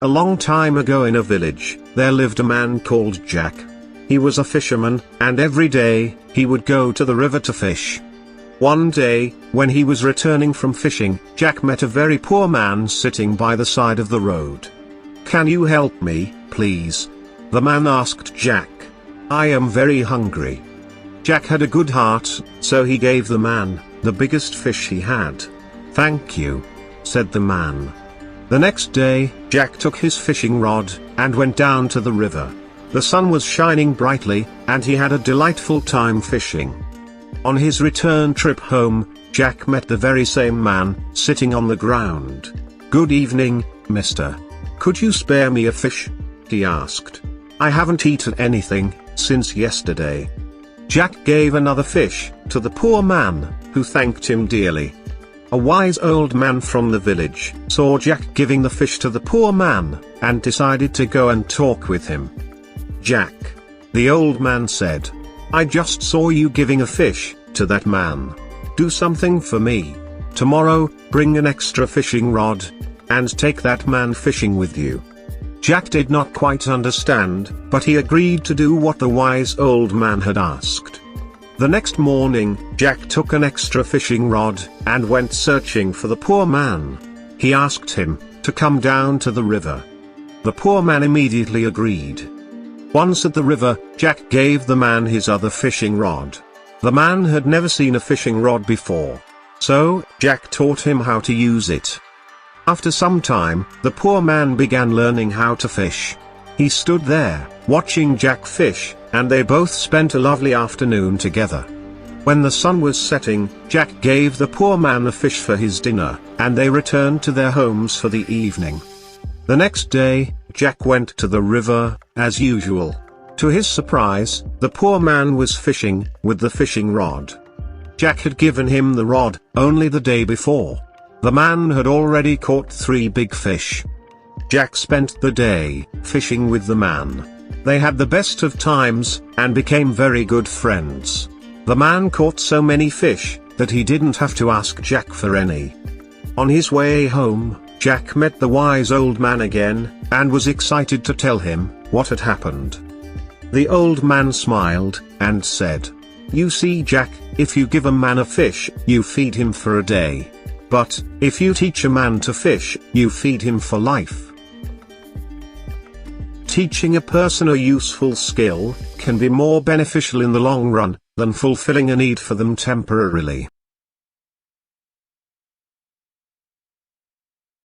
A long time ago in a village, there lived a man called Jack. He was a fisherman, and every day, he would go to the river to fish. One day, when he was returning from fishing, Jack met a very poor man sitting by the side of the road. "Can you help me, please?" the man asked Jack. "I am very hungry." Jack had a good heart, so he gave the man the biggest fish he had. "Thank you," said the man. The next day, Jack took his fishing rod and went down to the river. The sun was shining brightly, and he had a delightful time fishing. On his return trip home, Jack met the very same man, sitting on the ground. "Good evening, mister. Could you spare me a fish?" he asked. "I haven't eaten anything since yesterday." Jack gave another fish to the poor man, who thanked him dearly. A wise old man from the village saw Jack giving the fish to the poor man, and decided to go and talk with him. "Jack," the old man said, "I just saw you giving a fish to that man. Do something for me. Tomorrow, bring an extra fishing rod, and take that man fishing with you." Jack did not quite understand, but he agreed to do what the wise old man had asked. The next morning, Jack took an extra fishing rod, and went searching for the poor man. He asked him to come down to the river. The poor man immediately agreed. Once at the river, Jack gave the man his other fishing rod. The man had never seen a fishing rod before. So, Jack taught him how to use it. After some time, the poor man began learning how to fish. He stood there, watching Jack fish, and they both spent a lovely afternoon together. When the sun was setting, Jack gave the poor man a fish for his dinner, and they returned to their homes for the evening. The next day, Jack went to the river, as usual. To his surprise, the poor man was fishing with the fishing rod. Jack had given him the rod only the day before. The man had already caught 3 big fish. Jack spent the day fishing with the man. They had the best of times, and became very good friends. The man caught so many fish that he didn't have to ask Jack for any. On his way home, Jack met the wise old man again, and was excited to tell him what had happened. The old man smiled, and said, "You see, Jack, if you give a man a fish, you feed him for a day. But, if you teach a man to fish, you feed him for life." Teaching a person a useful skill can be more beneficial in the long run than fulfilling a need for them temporarily.